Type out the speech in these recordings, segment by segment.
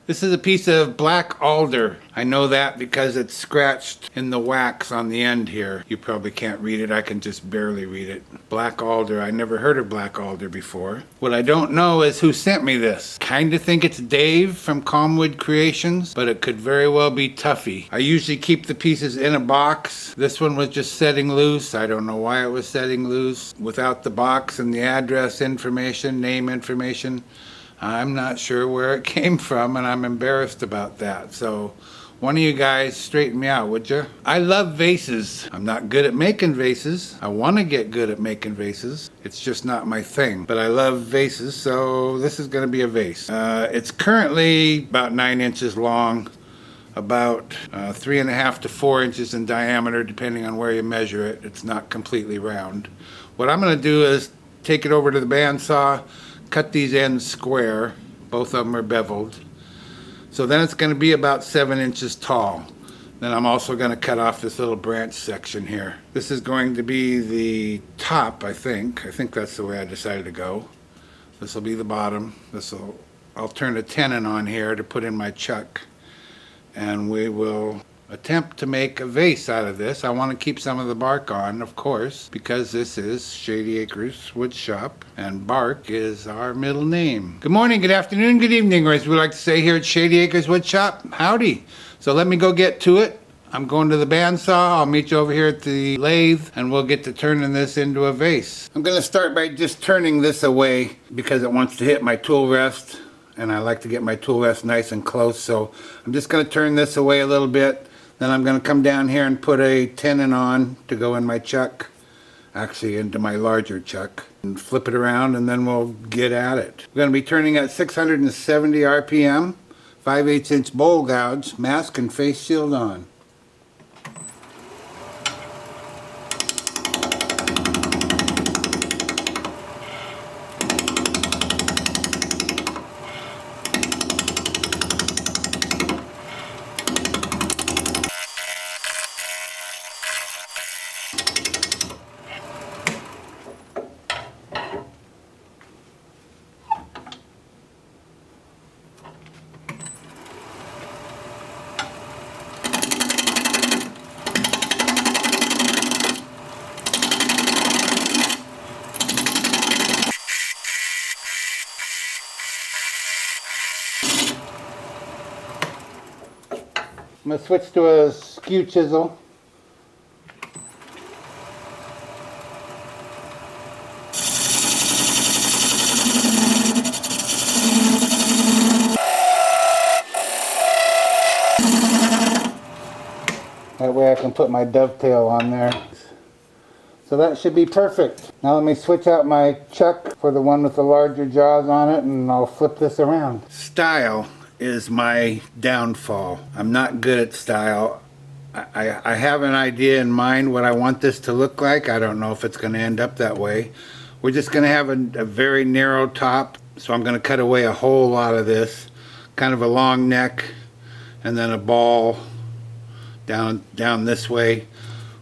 This is a piece of Black Alder. I know that because it's scratched in the wax on the end here. You probably can't read it. I can just barely read it. Black Alder. I never heard of Black Alder before. What I don't know is who sent me this. Kinda think it's Dave from Calmwood Creations, but it could very well be Tuffy. I usually keep the pieces in a box. This one was just setting loose. I don't know why it was setting loose. Without the box and the address information, name information, I'm not sure where it came from, and I'm embarrassed about that. So one of you guys straighten me out, would you? I love vases. I'm not good at making vases. I want to get good at making vases. It's just not my thing. But I love vases, so this is going to be a vase. It's currently about 9 inches long, about 3.5 to 4 inches in diameter, depending on where you measure it. It's not completely round. What I'm going to do is take it over to the bandsaw, cut these ends square. Both of them are beveled. So then it's going to be about 7 inches tall. Then I'm also going to cut off this little branch section here. This is going to be the top, I think. I think that's the way I decided to go. This will be the bottom. I'll turn a tenon on here to put in my chuck. And we will attempt to make a vase out of this. I want to keep some of the bark on, of course, because this is Shady Acres Wood Shop, and bark is our middle name. Good morning, good afternoon, good evening, or as we like to say here at Shady Acres Wood Shop, howdy. So let me go get to it. I'm going to the bandsaw. I'll meet you over here at the lathe, and we'll get to turning this into a vase. I'm going to start by just turning this away because it wants to hit my tool rest, and I like to get my tool rest nice and close, so I'm just going to turn this away a little bit. Then I'm going to come down here and put a tenon on to go in my chuck, actually into my larger chuck, and flip it around, and then we'll get at it. We're going to be turning at 670 RPM, 5/8 inch bowl gouge, mask and face shield on. I'm going to switch to a Skew chisel. That way I can put my dovetail on there. So that should be perfect. Now let me switch out my chuck for the one with the larger jaws on it, and I'll flip this around. Style is my downfall. I'm not good at style. I have an idea in mind what I want this to look like. I don't know if it's going to end up that way. We're just going to have a very narrow top, so I'm going to cut away a whole lot of this. Kind of a long neck, and then a ball down this way.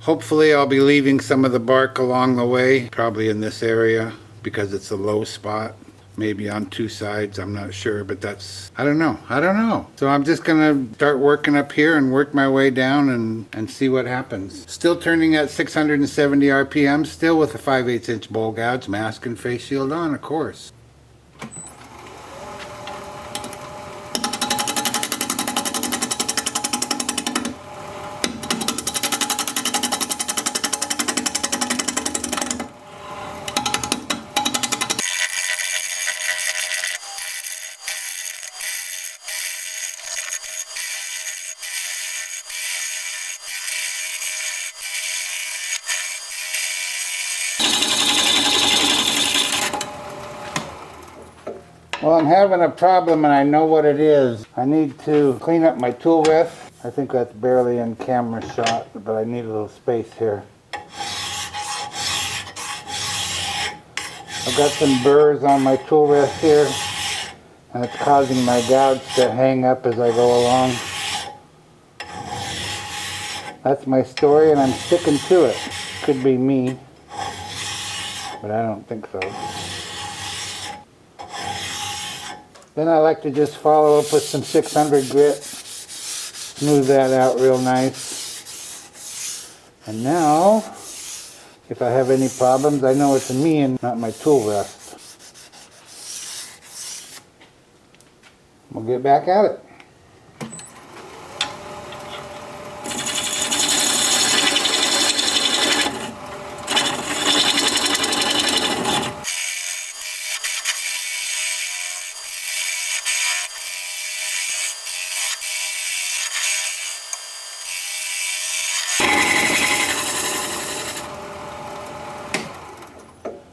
Hopefully I'll be leaving some of the bark along the way, probably in this area because it's a low spot. Maybe on two sides, I'm not sure, but that's, I don't know. So I'm just gonna start working up here and work my way down and see what happens. Still turning at 670 RPM, still with a 5/8 inch bowl gouge, mask and face shield on, of course. Well, I'm having a problem and I know what it is. I need to clean up my tool rest. I think that's barely in camera shot, but I need a little space here. I've got some burrs on my tool rest here, and it's causing my gouge to hang up as I go along. That's my story, and I'm sticking to it. Could be me, but I don't think so. Then I like to just follow up with some 600 grit. Smooth that out real nice. And now, if I have any problems, I know it's me and not my tool rest. We'll get back at it.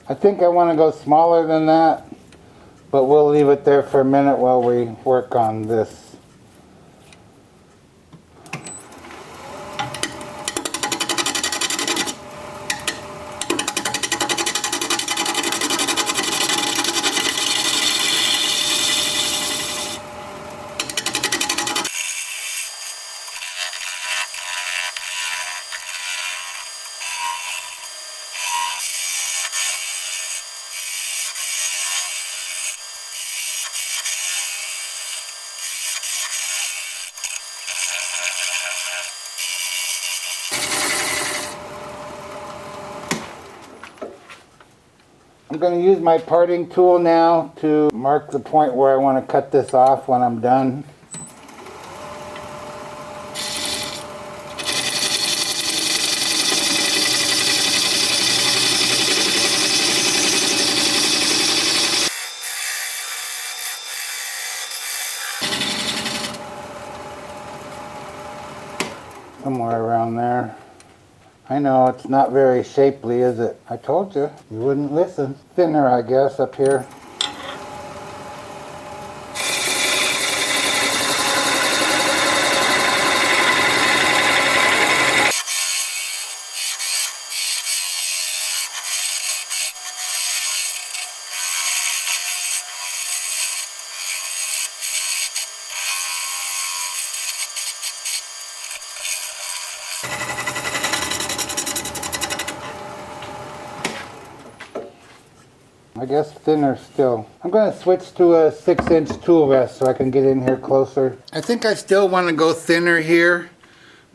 I think I want to go smaller than that, but we'll leave it there for a minute while we work on this. I'm going to use my parting tool now to mark the point where I want to cut this off when I'm done. Somewhere around there. I know, it's not very shapely, is it? I told you, you wouldn't listen. Thinner, I guess, up here. I guess thinner still. I'm going to switch to a 6-inch tool rest so I can get in here closer. I think I still want to go thinner here,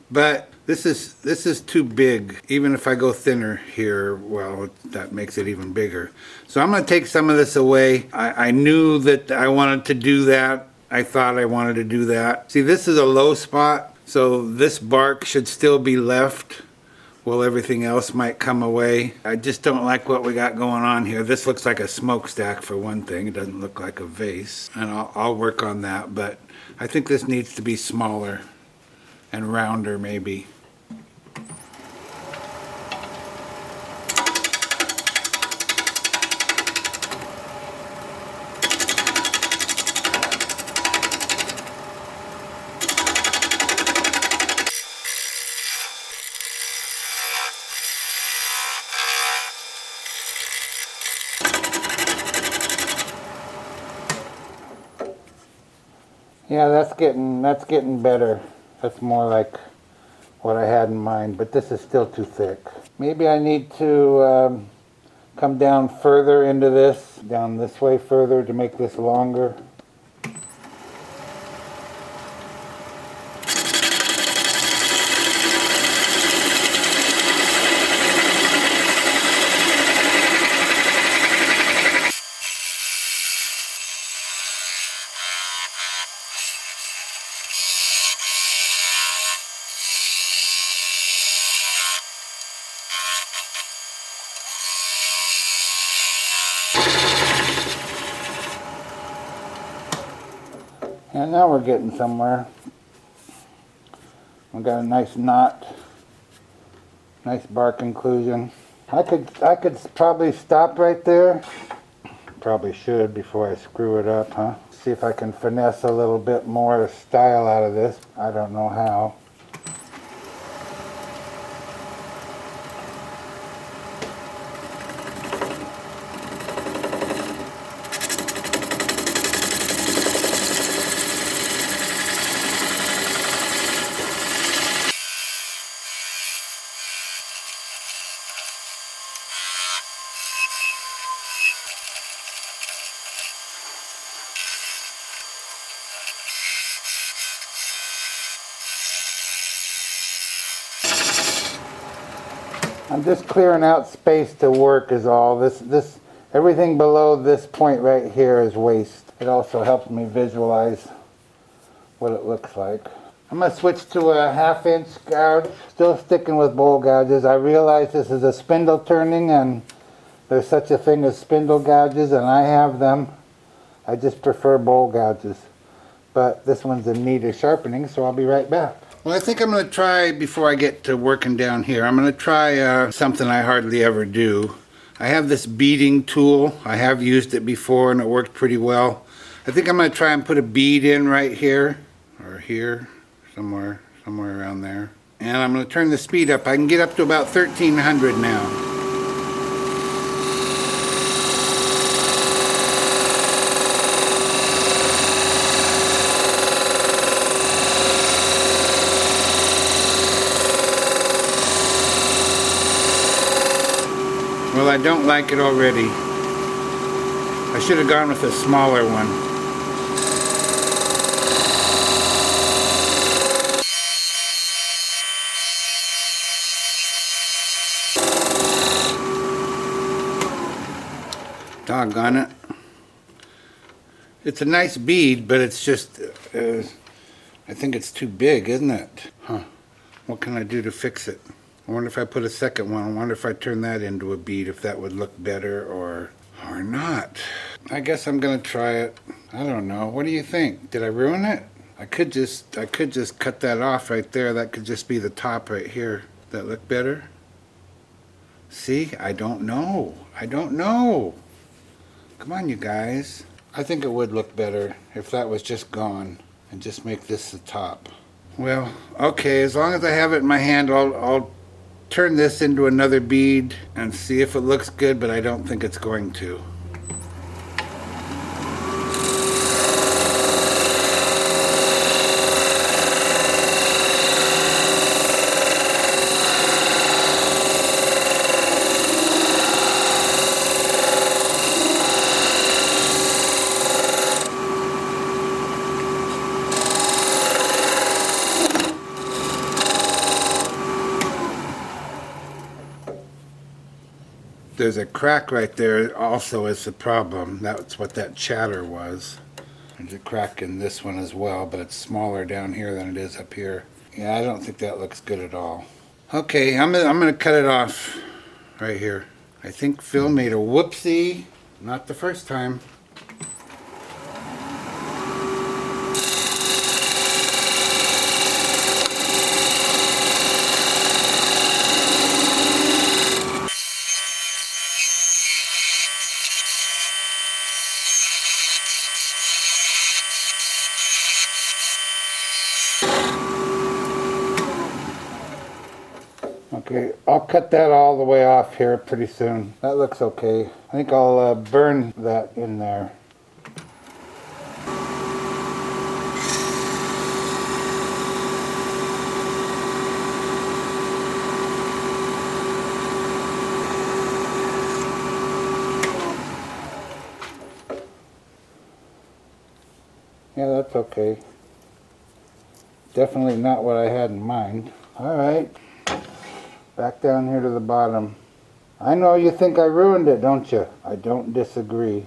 but this is too big. Even if I go thinner here, well, that makes it even bigger. So I'm going to take some of this away. I knew that I wanted to do that. I thought I wanted to do that. See, this is a low spot, so this bark should still be left. Well, everything else might come away. I just don't like what we got going on here. This looks like a smokestack for one thing. It doesn't look like a vase. And I'll work on that, but I think this needs to be smaller and rounder maybe. Yeah, that's getting better. That's more like what I had in mind, but this is still too thick. Maybe I need to come down further into this, down this way further to make this longer. And now we're getting somewhere. We got a nice knot, nice bark inclusion. I could probably stop right there. Probably should before I screw it up, huh? See if I can finesse a little bit more style out of this. I don't know how. I'm just clearing out space to work is all. Everything below this point right here is waste. It also helps me visualize what it looks like. I'm going to switch to a 1/2 inch gouge, still sticking with bowl gouges. I realize this is a spindle turning and there's such a thing as spindle gouges, and I have them. I just prefer bowl gouges. But this one's in need of sharpening, so I'll be right back. Well, I think I'm going to try, before I get to working down here, I'm going to try something I hardly ever do. I have this beading tool. I have used it before and it worked pretty well. I think I'm going to try and put a bead in right here, or here, somewhere around there. And I'm going to turn the speed up. I can get up to about 1300 now. Well, I don't like it already. I should have gone with a smaller one. Doggone it. It's a nice bead, but it's just, I think it's too big, isn't it? Huh. What can I do to fix it? I wonder if I put a second one. I wonder if I turn that into a bead, if that would look better or not. I guess I'm gonna try it. I don't know. What do you think? Did I ruin it? I could just cut that off right there. That could just be the top right here. That look better? See? I don't know. I don't know. Come on, you guys. I think it would look better if that was just gone and just make this the top. Well, okay, as long as I have it in my hand, I'll turn this into another bead and see if it looks good, but I don't think it's going to. There's a crack right there also is the problem. That's what that chatter was. There's a crack in this one as well, but it's smaller down here than it is up here. Yeah, I don't think that looks good at all. Okay, I'm gonna cut it off right here. I think Phil made a whoopsie. Not the first time. Okay, I'll cut that all the way off here pretty soon. That looks okay. I think I'll burn that in there. Yeah, that's okay. Definitely not what I had in mind. All right. Back down here to the bottom. I know you think I ruined it, don't you? I don't disagree.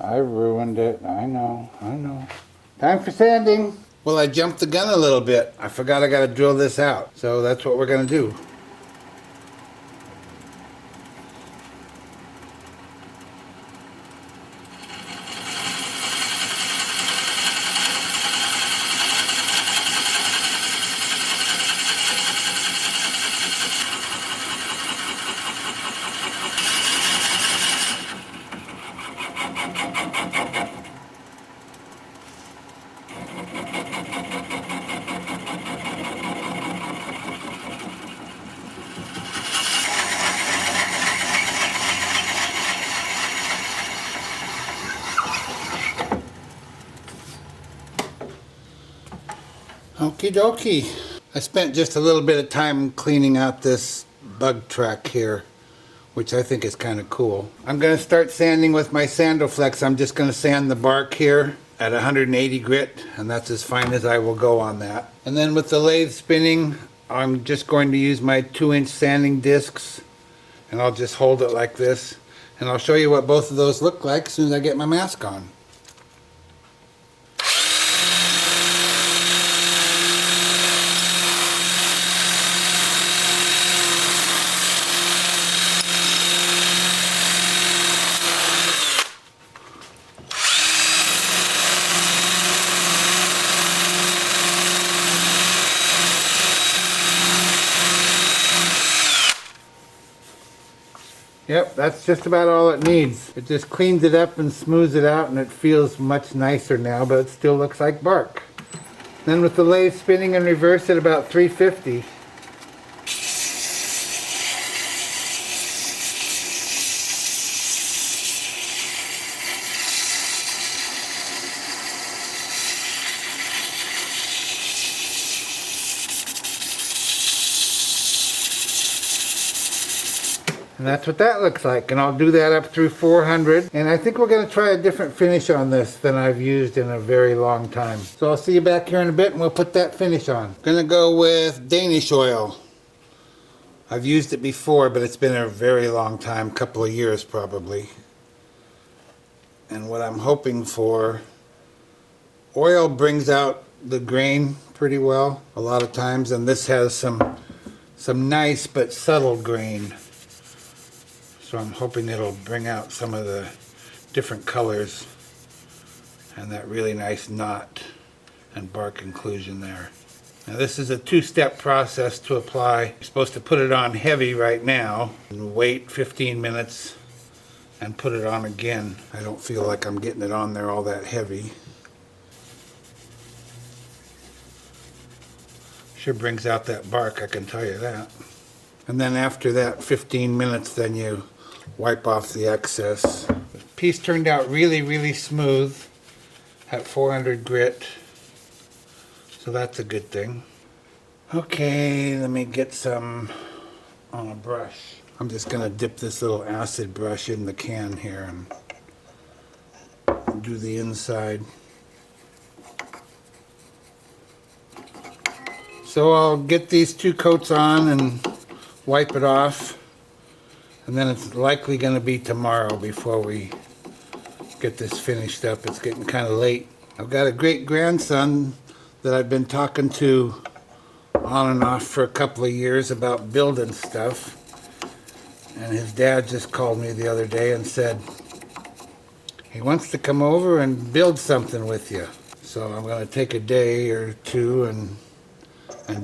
I ruined it. I know. Time for sanding. Well, I jumped the gun a little bit. I forgot I got to drill this out. So that's what we're going to do. Okie dokie. I spent just a little bit of time cleaning out this bug track here, which I think is kind of cool. I'm going to start sanding with my Sandoflex. I'm just going to sand the bark here at 180 grit, and that's as fine as I will go on that. And then with the lathe spinning, I'm just going to use my 2-inch sanding discs, and I'll just hold it like this, and I'll show you what both of those look like as soon as I get my mask on. Yep, that's just about all it needs. It just cleans it up and smooths it out, and it feels much nicer now, but it still looks like bark. Then with the lathe spinning in reverse at about 350, and that's what that looks like. And I'll do that up through 400. And I think we're going to try a different finish on this than I've used in a very long time. So I'll see you back here in a bit and we'll put that finish on. Going to go with Danish Oil. I've used it before, but it's been a very long time, couple of years probably. And what I'm hoping for, oil brings out the grain pretty well a lot of times, and this has some nice but subtle grain. So I'm hoping it'll bring out some of the different colors and that really nice knot and bark inclusion there. Now this is a 2-step process to apply. You're supposed to put it on heavy right now and wait 15 minutes and put it on again. I don't feel like I'm getting it on there all that heavy. Sure brings out that bark, I can tell you that. And then after that 15 minutes, then you wipe off the excess. The piece turned out really, really smooth at 400 grit, so that's a good thing. Okay, let me get some on a brush. I'm just going to dip this little acid brush in the can here and do the inside. So I'll get these 2 coats on and wipe it off. And then it's likely going to be tomorrow before we get this finished up. It's getting kind of late. I've got a great grandson that I've been talking to on and off for a couple of years about building stuff. And his dad just called me the other day and said he wants to come over and build something with you. So I'm going to take a day or 2 and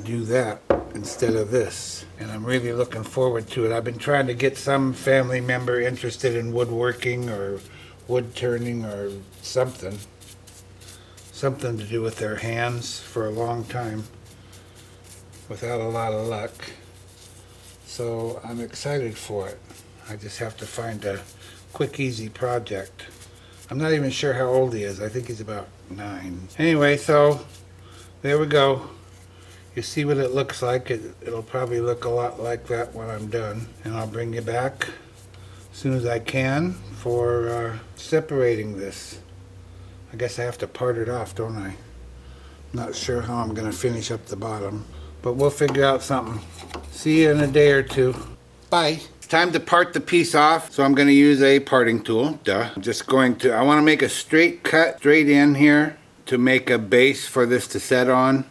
do that instead of this. And I'm really looking forward to it. I've been trying to get some family member interested in woodworking or wood turning or something to do with their hands for a long time without a lot of luck. So I'm excited for it. I just have to find a quick, easy project. I'm not even sure how old he is. I think he's about 9. Anyway, so there we go. You see what it looks like. It'll probably look a lot like that when I'm done. And I'll bring you back as soon as I can for separating this. I guess I have to part it off, don't I? Not sure how I'm going to finish up the bottom, but we'll figure out something. See you in a day or 2. Bye. It's time to part the piece off, so I'm going to use a parting tool. Duh. I want to make a straight cut straight in here to make a base for this to set on.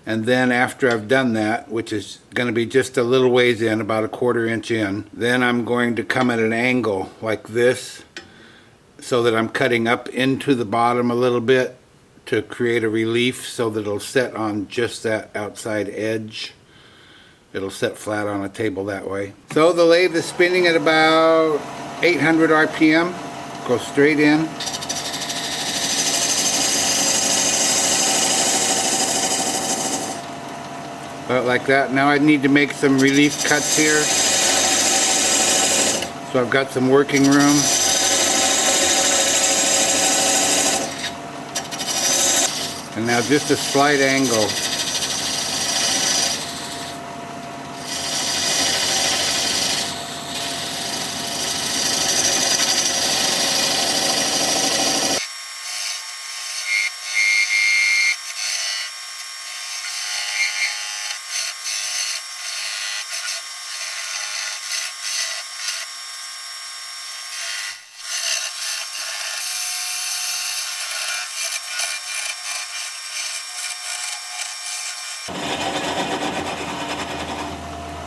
And then after I've done that, which is going to be just a little ways in, about a 1/4 inch in, then I'm going to come at an angle like this so that I'm cutting up into the bottom a little bit to create a relief so that it'll set on just that outside edge. It'll set flat on a table that way. So the lathe is spinning at about 800 RPM. Go straight in. About like that. Now I need to make some relief cuts here. So I've got some working room. And now just a slight angle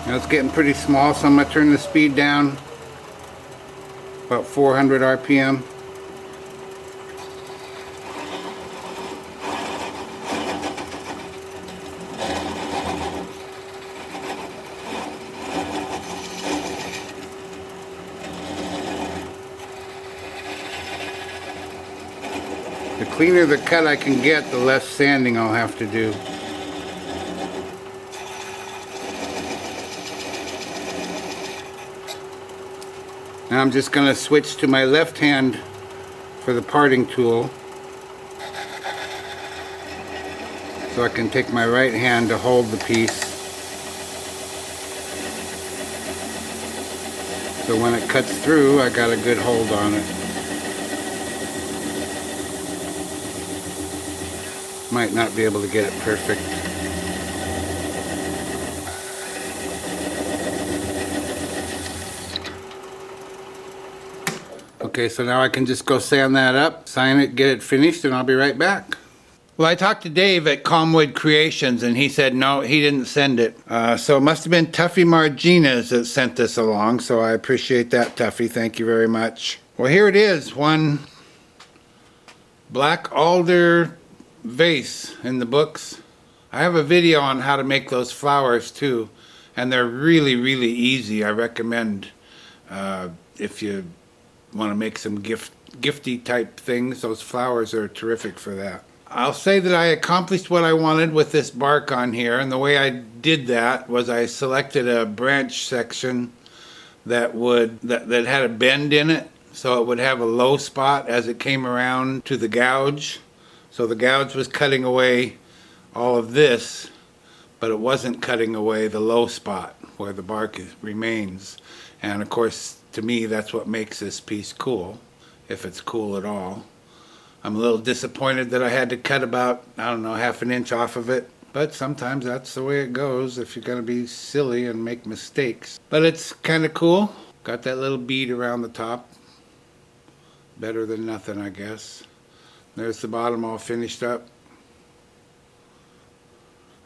Now it's getting pretty small, so I'm going to turn the speed down about 400 RPM. The cleaner the cut I can get, the less sanding I'll have to do. Now I'm just going to switch to my left hand for the parting tool, so I can take my right hand to hold the piece. So when it cuts through, I got a good hold on it. Might not be able to get it perfect. Okay, so now I can just go sand that up, sign it, get it finished, and I'll be right back. Well, I talked to Dave at Calmwood Creations, and he said no, he didn't send it. So it must have been Tuffy Marginez that sent this along, so I appreciate that, Tuffy. Thank you very much. Well, here it is, one Black Alder vase in the books. I have a video on how to make those flowers too, and they're really, really easy. I recommend if you want to make some gifty type things, those flowers are terrific for that. I'll say that I accomplished what I wanted with this bark on here, and the way I did that was I selected a branch section that had a bend in it, so it would have a low spot as it came around to the gouge. So the gouge was cutting away all of this, but it wasn't cutting away the low spot where the bark remains. And of course, to me, that's what makes this piece cool, if it's cool at all. I'm a little disappointed that I had to cut about, I don't know, half an inch off of it. But sometimes that's the way it goes if you're going to be silly and make mistakes. But it's kind of cool. Got that little bead around the top. Better than nothing, I guess. There's the bottom all finished up.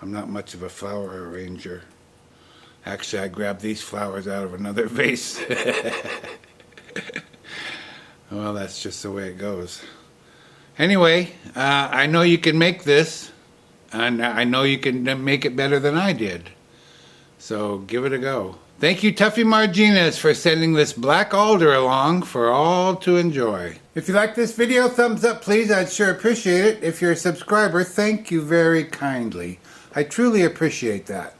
I'm not much of a flower arranger. Actually, I grabbed these flowers out of another vase. Well, that's just the way it goes. Anyway, I know you can make this, and I know you can make it better than I did. So give it a go. Thank you, Tuffy Marginez, for sending this Black Alder along for all to enjoy. If you like this video, thumbs up please. I'd sure appreciate it. If you're a subscriber, thank you very kindly. I truly appreciate that.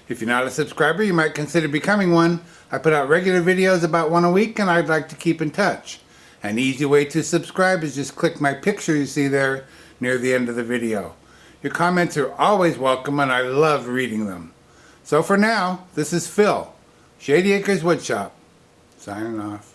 If you're not a subscriber, you might consider becoming one. I put out regular videos about one a week, and I'd like to keep in touch. An easy way to subscribe is just click my picture you see there near the end of the video. Your comments are always welcome, and I love reading them. So for now, this is Phil, Shady Acres Woodshop, signing off.